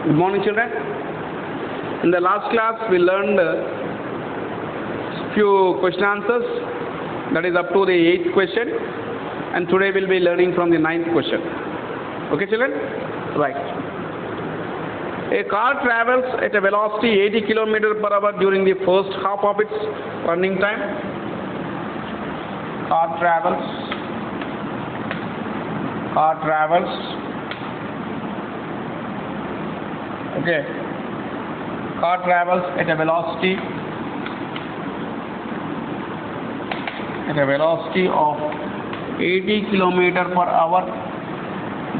Good morning, children. In the last class, we learned few question answers. That is up to the 8th question. And today we'll be learning from the 9th question. Okay, children? Right. A car travels at a velocity 80 km per hour during the first half of its running time. Car travels at a velocity of 80 km per hour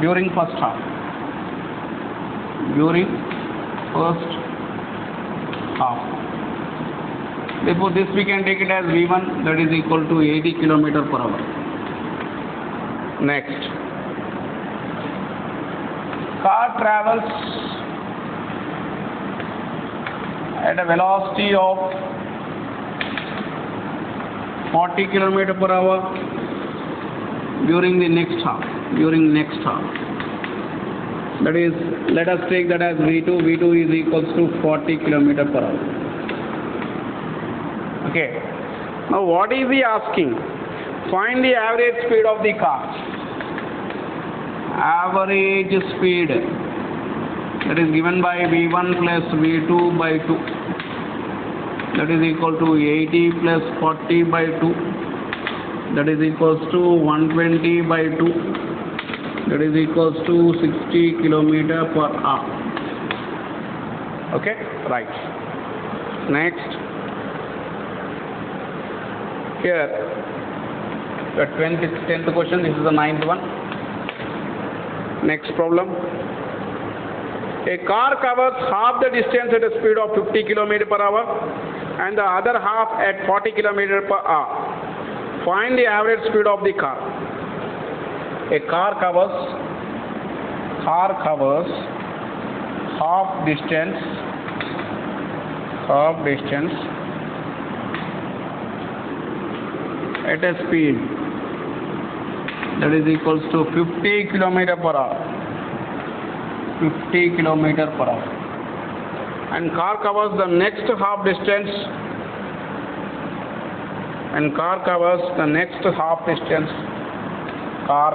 during first half. Therefore, this we can take it as V1, that is equal to 80 km per hour. Next, car travels at a velocity of 40 km per hour during the next half. That is, let us take that as V2. V2 is equals to 40 km per hour. Okay. Now, what is he asking? Find the average speed of the car. Average speed, that is given by V1 plus V2 by 2. That is equal to 80 plus 40 by 2. That is equals to 120 by 2. That is equals to 60 km per hour. Okay, right. Next, here the 10th question. This is the 9th one. Next problem. A car covers half the distance at a speed of 50 km per hour and the other half at 40 km per hour. Find the average speed of the car. A car covers half distance at a speed that is equals to 50 km per hour. 50 km per hour. And car covers the next half distance. Car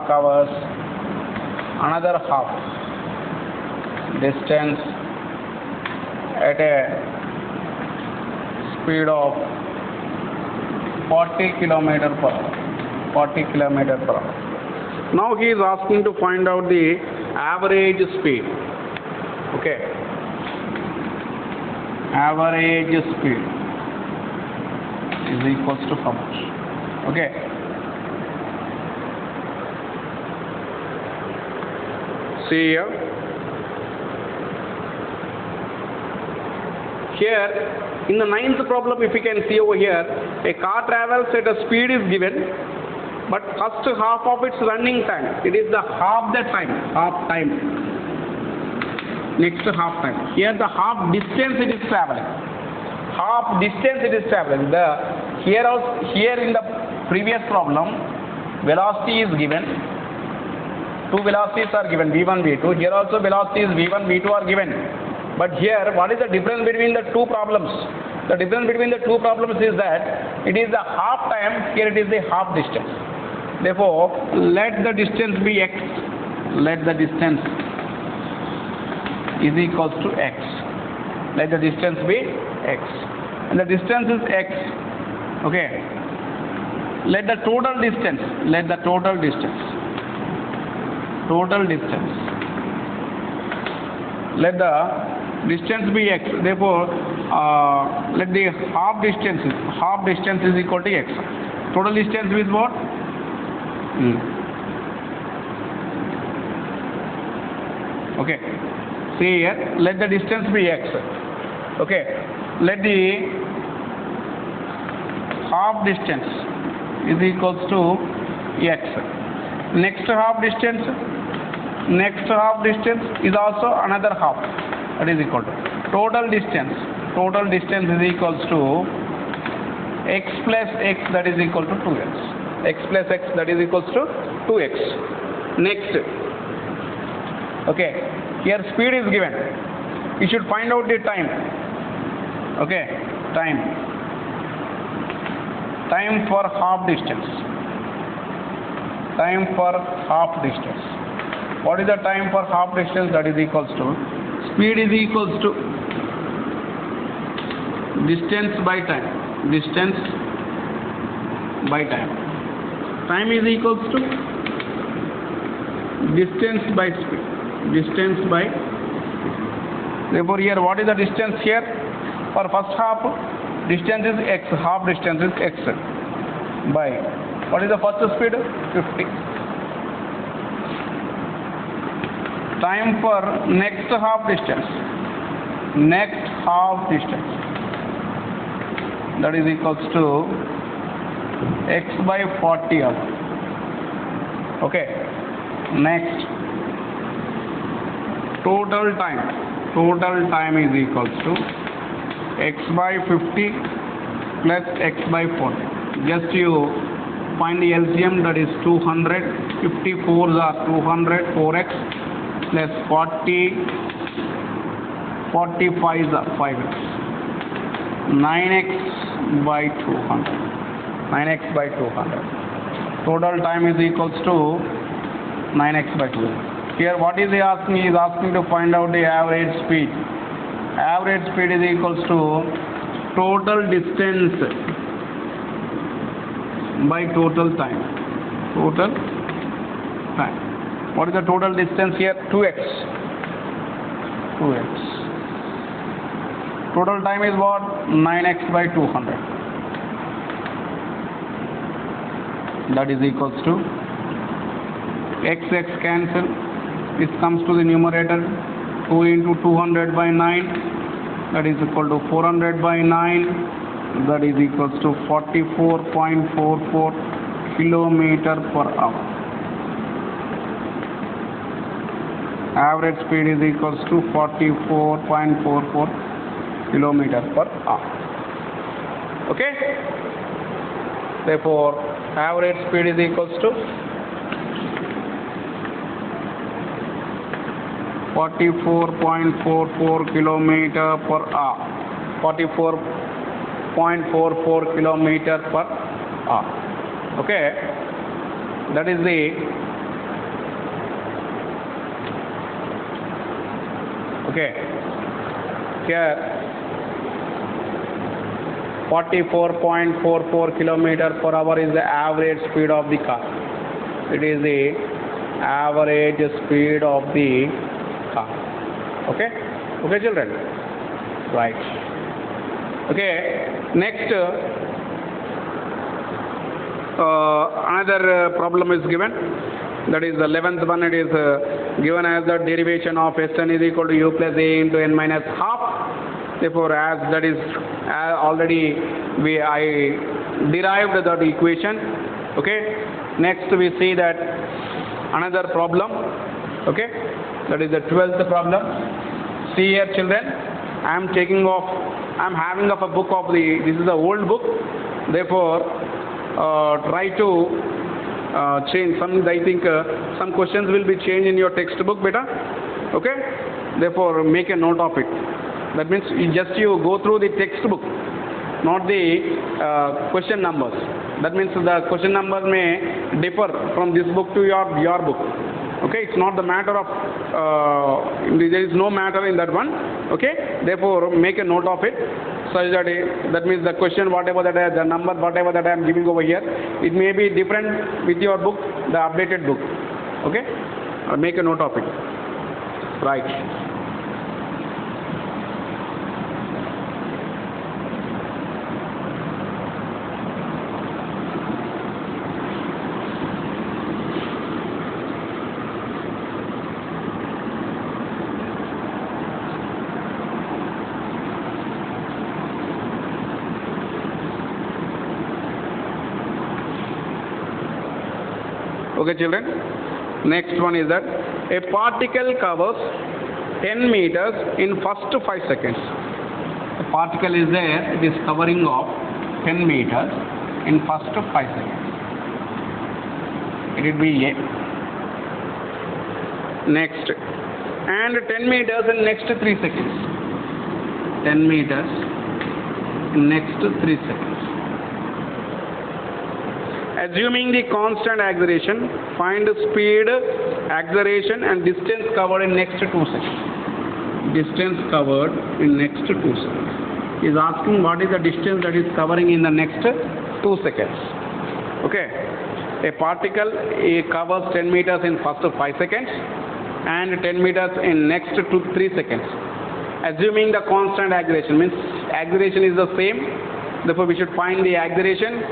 covers another half distance at a speed of 40 km per hour. Now he is asking to find out the average speed. Okay. Average speed is equals to how much? Okay. See here. Here, in the 9th problem, if you can see over here, a car travels at a speed is given, but first half of its running time, it is the half time. Next half time. Here the half distance it is traveling. Here in the previous problem, velocity is given. Two velocities are given, V1, V2. Here also velocities V1, V2 are given. But here, what is the difference between the two problems? The difference between the two problems is that it is the half time, here it is the half distance. Therefore, let the distance be x. Let the distance is equals to x. Let the distance be x. And the distance is x. Okay. Let the total distance be x. Therefore, let the half distance is equal to x. Total distance is what? Okay. See here, let the distance be x. Okay. Let the half distance is equals to x. Next half distance is also another half. That is equal to total distance is equals to x plus x, that is equal to 2x. X plus x, that is equals to 2x. Next, okay, here speed is given. you should find out the time. Okay, time for half distance. Time for half distance. What is the time for half distance? That is equals to speed is equals to distance by time. Distance by time. Time is equals to distance by speed. Distance by. Therefore, here what is the distance here? For first half, distance is x. Half distance is x by. What is the first speed? 50. Time for next half distance. Next half distance. That is equals to x by 40 hour. Okay. Next. Total time. Total time is equals to x by 50 plus x by 40. Just you find the LCM, that is 200. 54s are 200. 4x plus 40. 45s are 5x. 9x by 200. 9x by 200. Total time is equals to 9x by 200. Here what is he asking? He is asking to find out the average speed. Average speed is equals to total distance by total time. Total time. What is the total distance here? 2x. 2x. Total time is what? 9x by 200. That is equals to x cancel. This comes to the numerator. 2 into 200 by 9. That is equal to 400 by 9. That is equals to 44.44 kilometer per hour. Average speed is equals to 44.44 kilometer per hour. Okay. Therefore, average speed is equals to 44.44 kilometer per hour. 44.44 kilometer per hour. Okay. That is the here 44.44 kilometer per hour is the average speed of the car. It is the average speed of the car. Okay. Okay, children. Right. Okay. Next, another problem is given. That is the 11th one. It is given as the derivation of Sn is equal to u plus a into n minus half. Therefore, as that is already I derived that equation. Okay. Next, we see that another problem. Okay. That is the 12th problem. See here, children. I am having of a book of this is the old book. Therefore, try to change some. I think some questions will be changed in your textbook, beta. Okay. Therefore, make a note of it. That means you go through the textbook, not the question numbers. That means the question numbers may differ from this book to your book. Okay, it's not the matter of there is no matter in that one. Okay, therefore make a note of it, such that that means the question whatever that the number whatever that I am giving over here, it may be different with your book, the updated book. Okay, make a note of it. Right. Okay, children. Next one is that a particle covers 10 meters in first 5 seconds. A particle is there, it is covering of 10 meters in first 5 seconds. It will be A. Next, and 10 meters in next 3 seconds. 10 meters in next 3 seconds. Assuming the constant acceleration, find the speed, acceleration and distance covered in next 2 seconds. Distance covered in next 2 seconds. He is asking what is the distance that is covering in the next 2 seconds. Okay. A particle covers 10 meters in first 5 seconds and 10 meters in next 3 seconds. Assuming the constant acceleration, means acceleration is the same, therefore we should find the acceleration.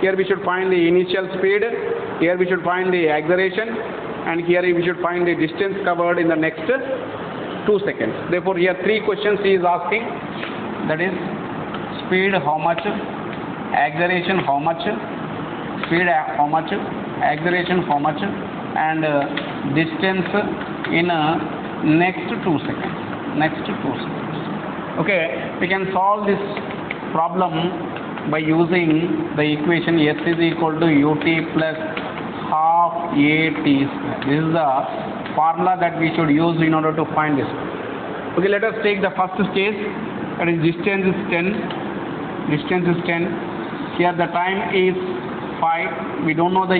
Here we should find the initial speed, here we should find the acceleration, and here we should find the distance covered in the next 2 seconds. Therefore here 3 questions he is asking, that is speed how much, acceleration how much, speed how much, acceleration how much, and distance in next 2 seconds. Next 2 seconds. Okay, we can solve this problem by using the equation S is equal to ut plus half at square. This is the formula that we should use in order to find this. Okay, let us take the first stage, that is distance is 10. Distance is 10. Here the time is 5. We don't know the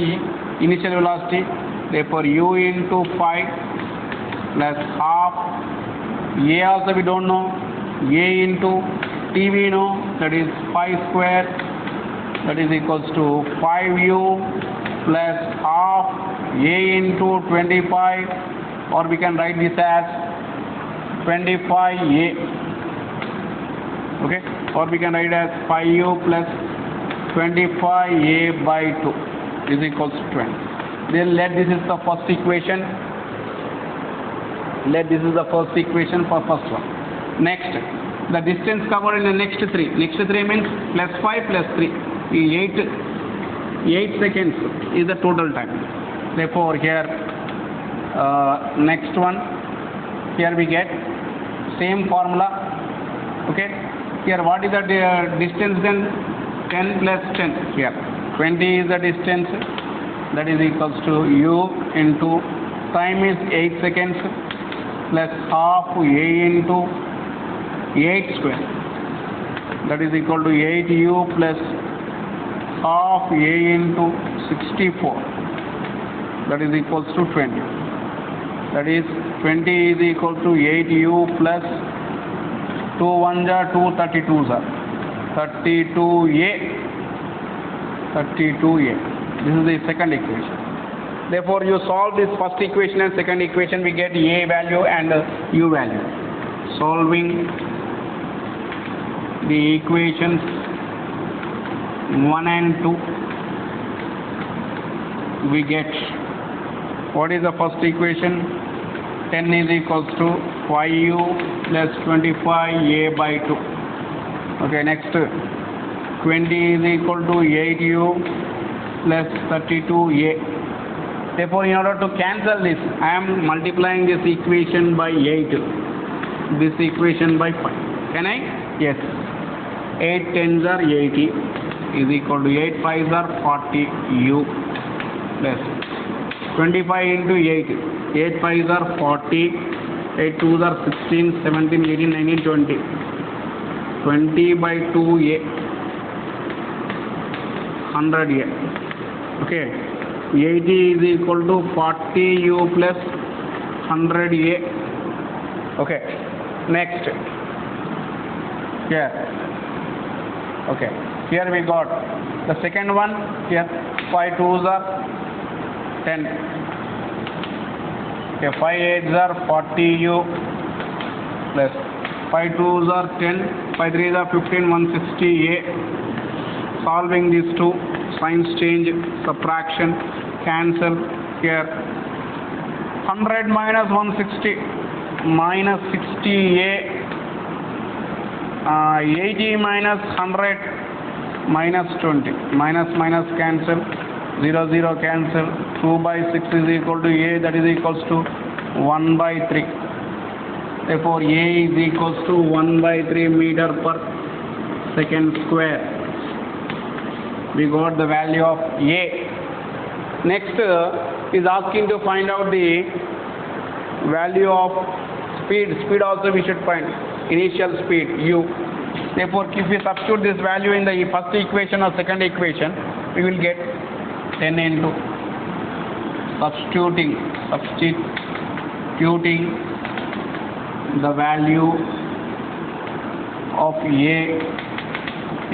initial velocity. Therefore, u into 5 plus half. A also we don't know. A into T we know, that is 5 square, that is equals to 5u plus half A into 25, or we can write this as 25A. Okay, or we can write as 5u plus 25A by 2 is equals to 20. Then let this is the first equation. Let this is the first equation for first one. Next, the distance covered in the next 3. Next 3 means plus 5 plus 3. 8 seconds is the total time. Therefore, here next one, here we get same formula. Okay. Here what is the distance then? 10 plus 10. Here 20 is the distance. That is equals to u into time is 8 seconds plus half A into 8 square, that is equal to 8u plus half A into 64, that is equals to 20. That is 20 is equal to 8u plus 2 1s are 2, 32s are 32a. 32a. This is the second equation. Therefore, you solve this first equation and second equation, we get a value and u value. Solving the equations 1 and 2, we get, what is the first equation? 10 is equals to 5u plus 25a by 2. Okay, next 20 is equal to 8u plus 32a. Therefore, in order to cancel this, I am multiplying this equation by 8, this equation by 5. Can I? Yes. 8 tens are 80 is equal to 8 5s are 40u plus 25 into 8. 8 5s are 40, 8 2s are 16, 17, 18, 19, 20. 20 by 2a, 100a. Okay. 80 is equal to 40u plus 100a. Okay. Next. Here. Okay, here we got the second one. Here 5 2s are 10. Okay, 5 8s are 40u plus 5 2s are 10, 5 3s are 15, 160a. Solving these two, signs change, subtraction, cancel. Here 100 minus 160 minus 60a. 80 minus 100 minus 20, minus minus cancel, 0 0 cancel, 2 by 6 is equal to a, that is equals to 1 by 3. Therefore, a is equals to 1 by 3 meter per second square. We got the value of a. Next is asking to find out the value of speed. Speed also we should find. initial speed u. Therefore, if we substitute this value in the first equation or second equation, we will get 10 into substituting the value of a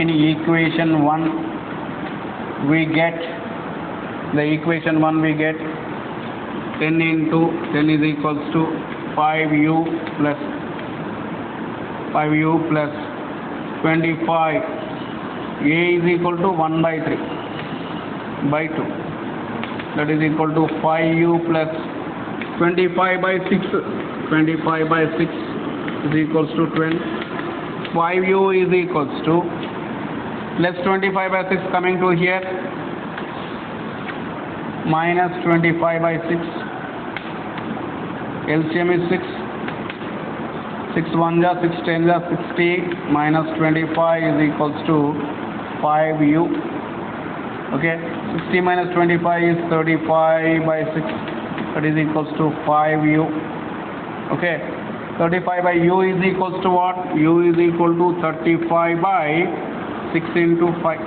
in equation 1, we get the equation 1 we get 10 into 10 is equals to 5u plus 25. A is equal to 1 by 3 by 2. That is equal to 5u plus 25 by 6. 25 by 6 is equals to 20. 5u is equals to plus 25 by 6 coming to here minus 25 by 6. LCM is 6. 6 1 ja 6 10 ja 60 minus 25 is equals to 5u. Okay, 60 minus 25 is 35 by 6. That is equals to 5u. Okay, 35 by u is equals to what? U is equal to 35 by 6 into 5.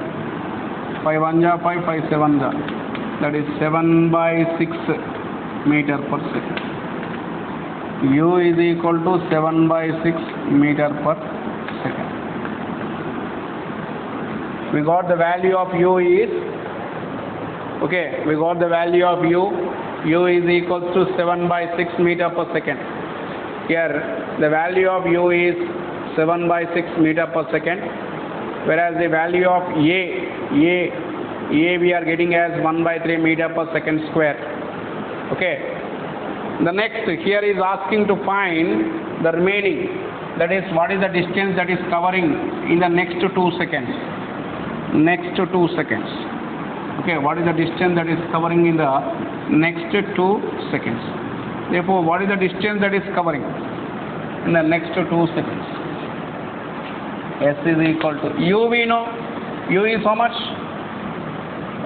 5 1 ja 5, 5 7 ja. That is 7 by 6 meter per second. U is equal to 7 by 6 meter per second. We got the value of u is, okay, we got the value of u. U is equals to 7 by 6 meter per second. Here the value of u is 7 by 6 meter per second, whereas the value of a we are getting as 1 by 3 meter per second square. Okay. The next here is asking to find the remaining, that is what is the distance that is covering in the next 2 seconds. Next 2 seconds. Okay, what is the distance that is covering in the next 2 seconds? Therefore, what is the distance that is covering in the next 2 seconds? S is equal to u, we know u is how much?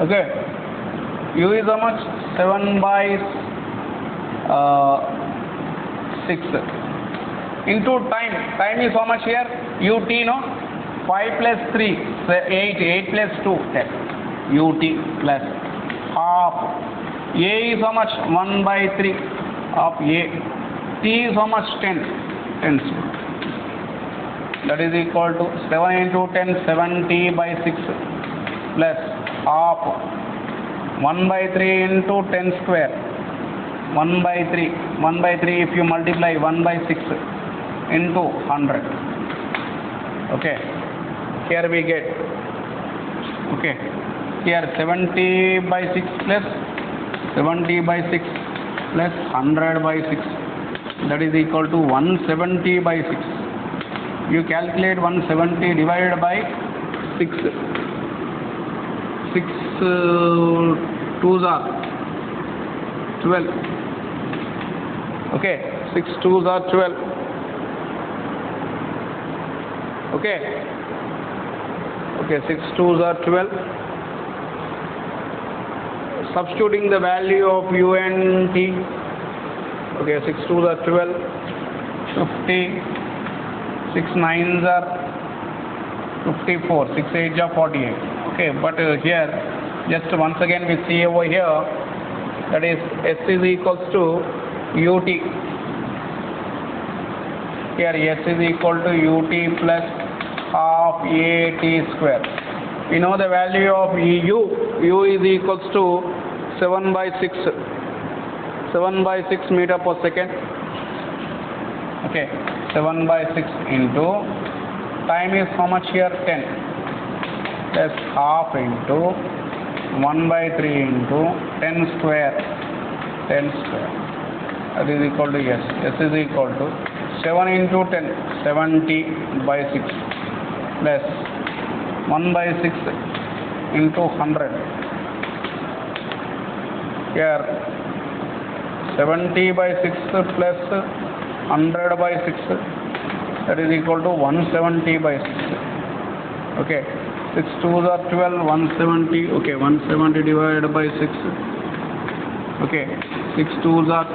Okay, u is how much? 7 by 6 into time is how much here? Ut, no? 5 plus 3 8 plus 2 10 ut plus half. A is how much? 1 by 3 of a. T is how much? 10 square. That is equal to 7 into 10 70 by 6 plus half 1 by 3 into 10 square. 1 by 3 if you multiply 1 by 6 into 100. Okay, here we get, okay, here 70 by 6 plus 70 by 6 plus 100 by 6, that is equal to 170 by 6. You calculate 170 divided by 6. 6 2s are 12. Okay, 6 2s are 12. Okay, 6 2s are 12. Substituting the value of u and t. Okay, 6 2s are 12. 50. 6 9s are 54. 6 8s are 48. Okay, but here just once again we see over here, that is S is equals to ut. Here S is equal to ut plus half a t square. We know the value of u. U is equals to 7 by 6 meter per second. Okay, 7 by 6 into time is how much here? 10 plus half into 1 by 3 into 10 square. That is equal to S. S is equal to 7 into 10 70 by 6 plus 1 by 6 into 100. Here 70 by 6 plus 100 by 6, that is equal to 170 by 6. Okay, 6 2s are 12, 170. Okay, 170 divided by 6. Okay, 6 2s are